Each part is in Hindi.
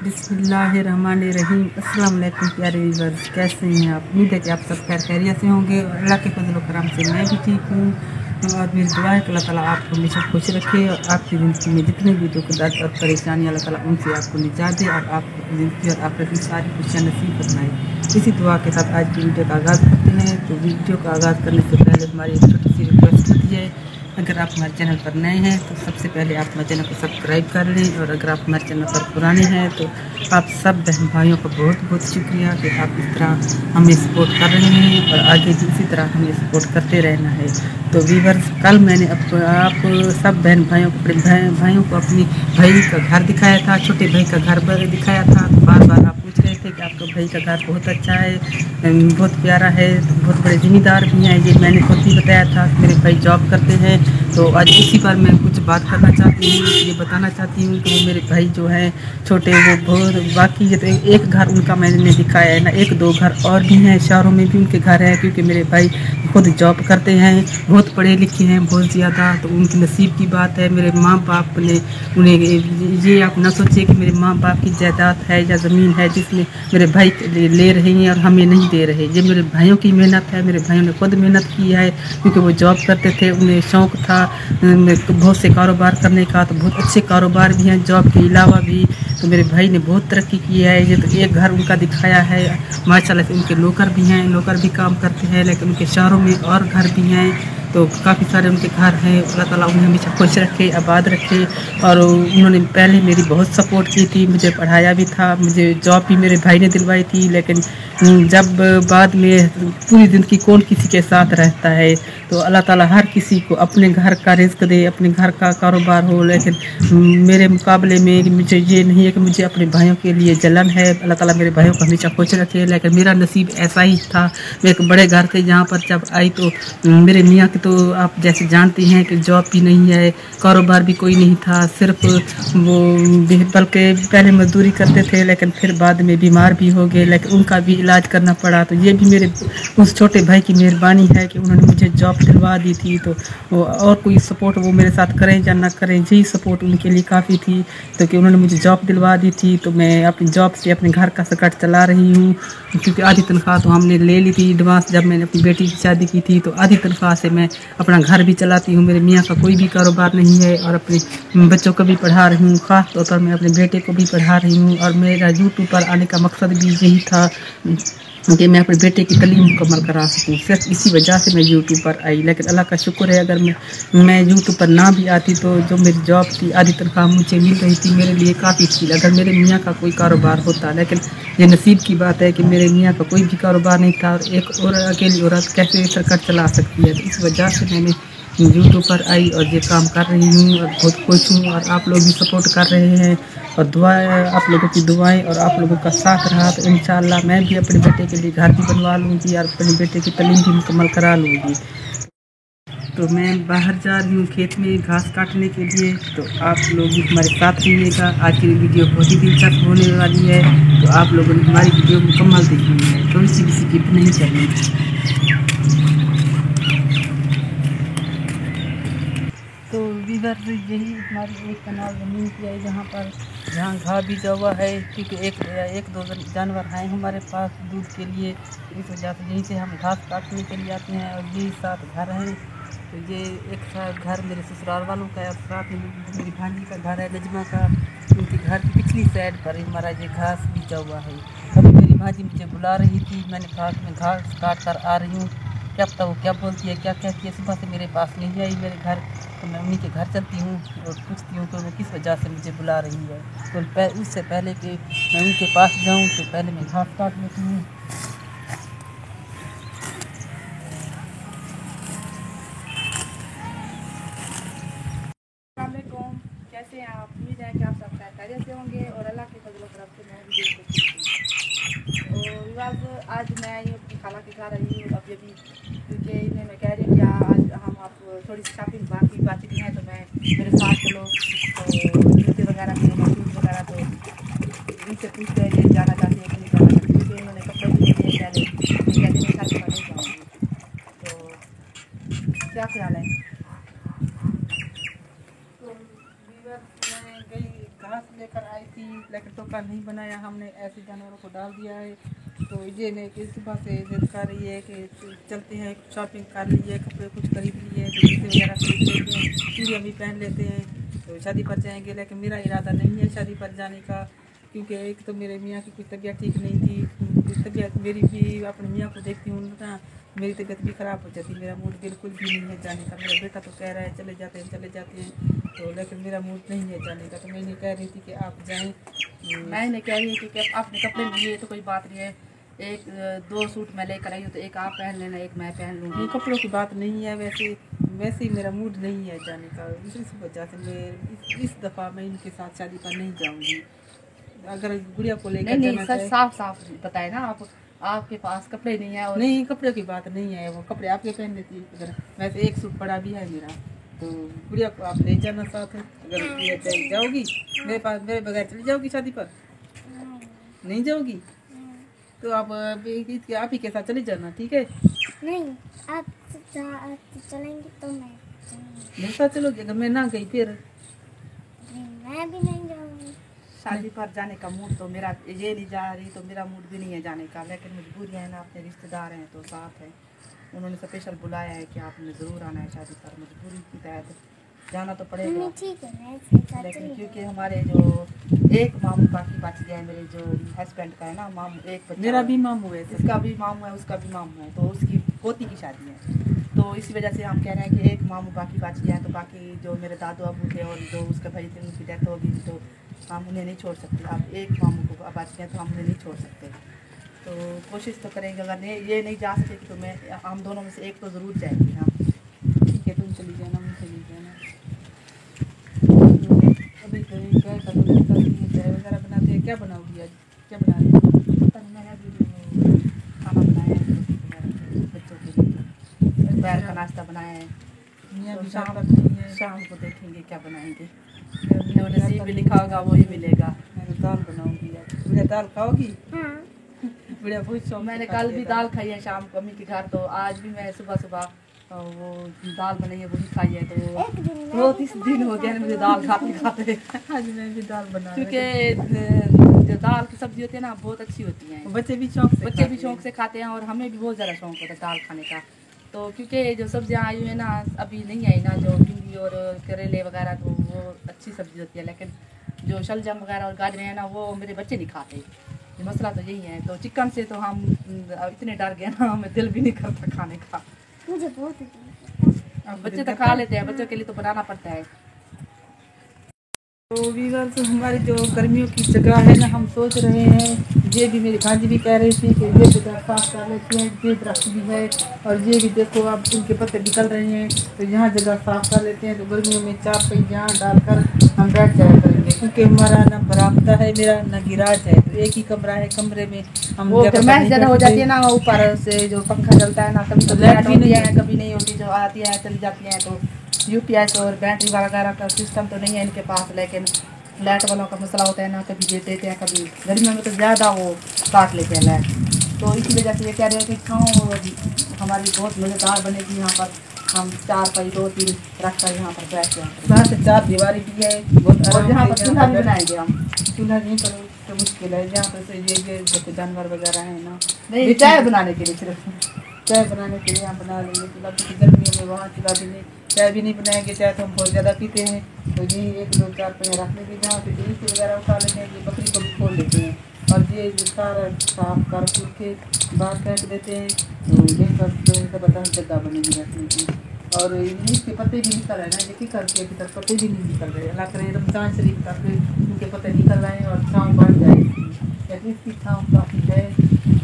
बिस्मिल्लाहिर्रहमानिर्रहीम। अस्सलाम वालेकुम प्यारे व्यूअर्स, कैसे हैं आप? उम्मीद है कि आप सब खैर खैरियत से होंगे और अल्लाह के फजल करम से मैं भी ठीक हूँ। और मेरी दुआ है कि अल्लाह ताला आपको हमेशा खुश रखे और आपकी ज़िंदगी में जितने भी दुख दर्द और परेशानी अल्लाह ताला उनसे आपको निजात दे और आपको ज़िंदगी और आखिरत में सारी खुशियाँ नसीब फरमाए। इसी दुआ के साथ आज की वीडियो का आगाज़ करते हैं। तो वीडियो का आगाज़ करने से पहले हमारी एक छोटी सी रिक्वेस्ट होती है, अगर आप हमारे चैनल पर नए हैं तो सबसे पहले आप हमारे चैनल को सब्सक्राइब कर लें, और अगर आप हमारे चैनल पर पुराने हैं तो आप सब बहन भाइयों का बहुत बहुत शुक्रिया कि आप इस तरह हमें सपोर्ट कर रहे हैं और आगे भी इसी तरह हमें सपोर्ट करते रहना है। तो व्यूअर्स, कल मैंने आप सब बहन भाइयों को अपने भाइयों को अपनी भाई का घर दिखाया था, छोटे भाई का घर पर दिखाया था। तो बार बार आप पूछ रहे थे कि आपका भाई का घर बहुत अच्छा है, बहुत प्यारा है, बहुत बड़े ज़िम्मेदार भी हैं। ये मैंने खुद भी बताया था कि मेरे भाई जॉब करते हैं। तो आज इसी पर मैं कुछ बात करना चाहती हूँ, ये बताना चाहती हूँ कि मेरे भाई जो हैं छोटे, वो बहुत बाकी ये तो एक घर उनका मैंने दिखाया है ना, एक दो घर और भी हैं, शहरों में भी उनके घर है, क्योंकि मेरे भाई खुद जॉब करते हैं, बहुत पढ़े लिखे हैं, बहुत ज़्यादा। तो उनकी नसीब की बात है, मेरे माँ बाप ने उन्हें, ये आप ना सोचिए कि मेरे माँ बाप की जायदाद है या ज़मीन है जिसमें मेरे भाई ले रहे हैं और हमें नहीं दे रहे। ये मेरे भाइयों की मेहनत है, मेरे भाइयों ने खुद मेहनत की है, क्योंकि वो जॉब करते थे, उन्हें शौक़ था बहुत से कारोबार करने का। तो बहुत अच्छे कारोबार भी हैं जॉब के अलावा भी। तो मेरे भाई ने बहुत तरक्की की है। ये तो एक घर उनका दिखाया है, माशाल्लाह से उनके नौकर भी हैं, नौकर भी काम करते हैं, लेकिन उनके शहरों में और घर भी हैं। तो काफ़ी सारे उनके घर हैं। अल्लाह ताला उन्हें हमेशा खुश रखे, आबाद रखे। और उन्होंने पहले मेरी बहुत सपोर्ट की थी, मुझे पढ़ाया भी था, मुझे जॉब भी मेरे भाई ने दिलवाई थी। लेकिन जब बाद में पूरी ज़िंदगी कौन किसी के साथ रहता है, तो अल्लाह ताला हर किसी को अपने घर का रिज़्क दे, अपने घर का कारोबार हो। लेकिन मेरे मुकाबले में मुझे ये नहीं है कि मुझे अपने भाइयों के लिए जलन है। अल्लाह ताला मेरे भाइयों को हमेशा खुश रखे। लेकिन मेरा नसीब ऐसा ही था, मैं एक बड़े घर से जहाँ पर जब आई तो मेरे मियाँ की तो आप जैसे जानती हैं कि जॉब भी नहीं है, कारोबार भी कोई नहीं था, सिर्फ वो बल्कि पहले मजदूरी करते थे, लेकिन फिर बाद में बीमार भी हो गए, लेकिन उनका भी इलाज करना पड़ा। तो ये भी मेरे उस छोटे भाई की मेहरबानी है कि उन्होंने मुझे जॉब दिलवा दी थी। तो और कोई सपोर्ट वो मेरे साथ करें या ना करें, यही सपोर्ट उनके लिए काफ़ी थी। तो कि उन्होंने मुझे जॉब दिलवा दी थी, तो मैं अपनी जॉब से अपने घर का सकट चला रही हूँ, क्योंकि आधी तनख्वाह तो हमने ले ली थी एडवांस जब मैंने अपनी बेटी की शादी की थी। तो आधी तनख्वाह से मैं अपना घर भी चलाती हूँ। मेरे मियाँ का कोई भी कारोबार नहीं है, और अपने बच्चों को भी पढ़ा रही हूँ, ख़ास तौर पर मैं अपने बेटे को भी पढ़ा रही हूँ। और मेरा यूट्यूब पर आने का मकसद भी यही था कि मैं अपने बेटे की तालीम मुकम्मल करा सकूँ। सिर्फ इसी वजह से मैं यूट्यूब पर आई। लेकिन अल्लाह का शुक्र है, अगर मैं यूट्यूब पर ना भी आती तो जो मेरी जॉब की आधी तनख्वाह मुझे मिल रही थी मेरे लिए काफ़ी थी, अगर मेरे मियाँ का कोई कारोबार होता। लेकिन ये नसीब की बात है कि मेरे मियाँ का कोई भी कारोबार नहीं था, और एक और अकेली औरत कैसे सरकट चला सकती है। तो इस वजह से मैंने यूट्यूब पर आई और ये काम कर रही हूँ, और बहुत खुश हूँ। और आप लोग भी सपोर्ट कर रहे हैं, और दुआएं, आप लोगों की दुआएं और आप लोगों का साथ रहा तो इंशाअल्लाह मैं भी अपने बेटे के लिए घर भी बनवा लूँगी और अपने बेटे की तालीम भी मुकम्मल करा लूँगी। तो मैं बाहर जा रही हूँ खेत में घास काटने के लिए, तो आप लोग भी हमारे साथ रहिएगा। आज की वीडियो बहुत ही दिलचस्प होने वाली है, तो आप लोगों ने हमारी वीडियो मुकम्मल देखनी है, थोड़ी सी भी स्किप नहीं करनी। तो वीवर यही हमारी एक कनाल ज़मीन की है, जहाँ घास बीजा हुआ है, क्योंकि एक दो जानवर हैं हमारे पास दूध के लिए। इस वजह से यहीं से हम घास काटने के लिए आते हैं। और यही 7 घर हैं। तो ये एक साथ घर मेरे ससुराल वालों का है, और साथ में मेरी भांजी का घर है, नजमा का। उनके घर की पिछली साइड पर ही हमारा ये घास बीजा हुआ है। अभी मेरी भांजी मुझे बुला रही थी, मैंने कहा कि मैं घास काट कर आ रही हूँ। क्या पता वो क्या बोलती है, क्या कहती है। सुबह से मेरे पास नहीं आई मेरे घर, तो मैं उन्हीं के घर चलती हूँ और पूछती हूँ कि वो किस वजह से मुझे बुला रही है। तो उससे पहले कि मैं उनके पास जाऊँ, तो पहले मैं घास काट लेती हूँ। अस्सलामुअलैकुम, कैसे हैं आप? उम्मीद है कि आप सब खैरियत से होंगे और अल्लाह के फजल करम से मैं भी बिल्कुल। और आज मैं ये अपनी खाला के घर आई हूँ अभी, क्योंकि इन्हें मैं कह रही हूँ कि आज हम आप थोड़ी सी शॉपिंग बाकी बातचीत हैं, तो मैं मेरे साथ चलो। तो जूते वगैरह भी शूज़ वगैरह, तो इनसे पूछते हैं कि जाना चाहती है कि नहीं जाना चाहती, क्योंकि इन्होंने कपड़े भी ले लिए पहले, तो कहते हैं शादी पर नहीं जाऊँगी। तो क्या ख्याल है? तो मैं गई घास लेकर आई थी, लेकिन टोकरा नहीं बनाया हमने, ऐसे जानवरों को डाल दिया है। तो ये ने कि सुबह से जिद कर रही है कि चलते हैं, शॉपिंग कर लीजिए, कपड़े कुछ खरीद लिए, तो जूते वगैरह खरीद लेते हैं, चूड़ियाँ भी पहन लेते हैं, तो शादी पर जाएंगे। लेकिन मेरा इरादा नहीं है शादी पर जाने का, क्योंकि एक तो मेरे मियाँ की कुछ तबीयत ठीक नहीं थी। तबीयत मेरी भी, अपने मियाँ को देखती हूँ ना, मेरी तबीयत भी ख़राब हो जाती है। मेरा मूड बिल्कुल भी नहीं है जाने का। मेरा बेटा तो कह रहा है चले जाते हैं, तो लेकिन मेरा मूड नहीं है जाने का। तो मैंने कह रही थी कि आप जाएं। मैंने कह रही थी कि आपने कपड़े लिए तो कोई बात नहीं है, एक दो सूट मैं लेकर आई हूँ, तो एक आप पहन लेना, एक मैं पहन लूँगी। कपड़ों की बात नहीं है, वैसे ही मेरा मूड नहीं है जाने का। इस वजह से मैं इस दफ़ा मैं इनके साथ शादी पर नहीं जाऊँगी। अगर गुड़िया को लेकर नहीं, सच साफ बताए ना आप, आपके पास कपड़े नहीं है। और नहीं, कपड़े की बात नहीं है, वो कपड़े आपके पहन लेती है। अगर वैसे एक सूट पड़ा भी है मेरा, तो गुड़िया को आप ले जाना साथ है। अगर जाओगी मेरे पास, मेरे बगैर चली जाओगी शादी पर? नहीं जाओगी तो आप ही के साथ चले जाना, ठीक है? नहीं, आप चलेंगे तो मैं मेरे साथ चलोगी? अगर मैं ना गई फिर? मैं भी नहीं जाऊंगी। शादी पर जाने का मूड तो मेरा, ये नहीं जा रही तो मेरा मूड भी नहीं है जाने का, लेकिन मजबूरियाँ है ना, अपने रिश्तेदार हैं तो साथ हैं, उन्होंने स्पेशल बुलाया है कि आपने ज़रूर आना है शादी पर, मजबूरी की तहत जाना तो पड़ेगा। ठीक है, मैं इसके साथ लेकिन क्योंकि हमारे जो एक मामू बाकी बच गया है, मेरे जो हस्बैंड का है ना मामू, एक मेरा भी मामू है, इसका भी मामू है, उसका भी मामू है, तो उसकी पोती की शादी है, तो इसी वजह से हम कह रहे हैं कि एक मामू बाकी बच गया है। तो बाकी जो मेरे दादू अबू थे और जो उसके भाई थे, उनकी डेथ हो गई, तो हम उन्हें नहीं छोड़ सकते। अब एक मामू को बच गए तो हम उन्हें नहीं छोड़ सकते, तो कोशिश तो करेंगे। अगर ये नहीं जा सकेगी तो मैं, हम दोनों में से एक तो ज़रूर जाएगी। हाँ ठीक है, तुम चली जाना, मुझे चली जाना। अभी चाय वगैरह बनाते हैं, क्या बनाओगी आज? क्या बना रही हो? मैंने अभी खाना बनाया है बच्चों के लिए, दोपहर का नाश्ता बनाया है, तो शाम को देखेंगे क्या बनाएंगे, जो नसीब में लिखा होगा वही मिलेगा। मैं तो दाल बनाऊंगी आज। बढ़िया दाल खाओगी? हाँ। बढ़िया, बहुत शौक। मैंने कल भी दाल खाई है शाम को अम्मी के घर, तो आज भी मैं सुबह सुबह वो दाल बनाई है वही खाई है, तो 2-3 दिन हो गए मुझे दाल खाते खाते। आज मैं भी दाल बना, क्योंकि जो दाल की सब्जी होती है ना बहुत अच्छी होती है, बच्चे भी शौक से खाते हैं, और हमें भी बहुत ज़्यादा शौक होता है दाल खाने का। तो क्योंकि जो सब्जियाँ आई हुई है ना, अभी नहीं आई ना, जो भिंडी और करेले वगैरह, तो वो अच्छी सब्जी होती है, लेकिन जो शलजम वगैरह और गाजरें हैं ना, वो मेरे बच्चे नहीं खाते। मसला तो यही है। तो चिकन से तो हम इतने डर गए ना, हमें दिल भी नहीं करता खाने का। मुझे बहुत बच्चे तो खा लेते हैं, बच्चों के लिए तो बनाना पड़ता है। तो वीवर्स, हमारी जो गर्मियों की जगह है ना, हम सोच रहे हैं, ये भी मेरी भांजी भी कह रही थी कि ये जगह साफ कर लेते हैं, ये दरख्त भी है और ये भी देखो अब उनके पत्ते निकल रहे हैं, तो यहाँ जगह साफ कर लेते हैं। तो गर्मियों में 4 पहिया डालकर हम बैठ जाया करेंगे, क्योंकि हमारा ना बरामदा है मेरा, ना गिराज है, तो एक ही कमरा है, कमरे में हम गर्माइश ज़्यादा हो जाती है ना, ऊपर से जो पंखा चलता है ना, कभी तो लाइट भी नहीं है, कभी नहीं होती, जो आती है चली जाती है। तो UPS और बैटरी वगैरह का सिस्टम तो नहीं है इनके पास, लेकिन लाइट वालों का मसला होता है ना, कभी देते हैं, कभी गर्मियों में तो ज़्यादा वो काट लेते हैं लाइट। तो इसी वजह से ये कह रहे हैं कि छाँव हमारी बहुत मज़ेदार बनेगी। यहाँ पर हम 4 पाई 2-3 रख कर यहाँ पर बैठ जाएंगे, यहाँ से 4 दीवारी भी है, और यहाँ पर चूल्हा भी बनाएंगे हम। चूल्हा नहीं पर तो मुश्किल है, जहाँ पर से ये जो जानवर वगैरह है ना, नहीं चाय बनाने के लिए, सिर्फ चाय बनाने के लिए हम बना लेंगे चूल्हा, क्योंकि गर्मियों में वहाँ चूल्हा भी नहीं, चाय भी नहीं बनाएंगे। चाय तो हम बहुत ज़्यादा पीते हैं, तो यही 1-2-4 पहिया रख लेंगे, जहाँ से जूस वगैरह उठा लेते हैं, ये बकरी को भी खोल लेते हैं, और ये सारा साफ कर कूट के बाहर फेंक देते हैं। तो यही पर ज़बरदस्त जगह बनेगी रखने की। और इसके पत्ते भी निकल रहे हैं ना, देखिए करके अभी तक पत्ते भी नहीं निकल रहे। अल्लाह करे रमज़ान शरीफ तक उनके पत्ते निकल रहे हैं और छाँव बढ़ जाएगी, लेकिन इसकी छाँव काफ़ी है,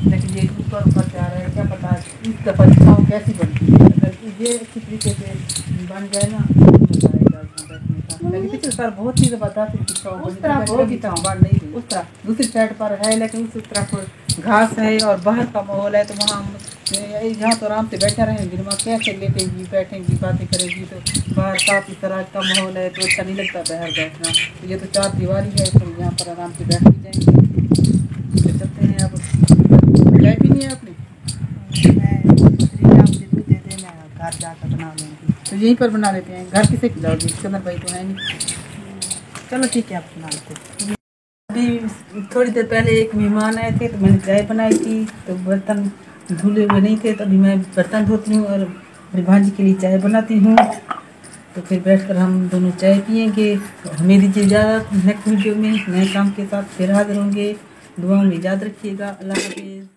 लेकिन ये ऊपर जा रहा है, क्या पता इस दफ़ा छाँव कैसी बनती है। अगर ये अच्छी तरीके से बन जाए ना, मज़ा आएगा यहाँ बैठने का। लेकिन पिछले साल बहुत ही ज़बरदस्त इनकी छाँव बनी, बढ़ नहीं रही। उस तरह दूसरी साइड पर है, लेकिन उस तरफ घास है और बाहर का माहौल है, तो वहाँ यहाँ तो आराम से बैठा रहेंगे, वहाँ कैसे लेटेंगी, बैठेंगी, बातें करेंगी। तो बाहर साफ इस तरह का माहौल है, तो अच्छा नहीं लगता बाहर बैठना। तो ये तो 4 दीवारी है, तो यहाँ पर आराम से बैठ भी जाएंगे। तो चलते हैं। अब चाय पीनी है आपने? घर जाकर बना लेंगे, तो यहीं पर बना लेते हैं। घर किसे खिलाओगी? चंदन भाई तो है नहीं। चलो ठीक है, आप सुना लेते। अभी थोड़ी देर पहले एक मेहमान आए थे तो मैंने चाय बनाई थी, तो बर्तन धुले हुए नहीं थे, तो अभी मैं बर्तन धोती हूँ और मेरी भांजी के लिए चाय बनाती हूँ। तो फिर बैठकर हम दोनों चाय पियेंगे। हमें दीजिए इजाज़त, नेक्स्ट वीडियो में नए काम के साथ फिर हाजिर होंगे। दुआओं में याद रखिएगा। अल्लाह हाफिज़।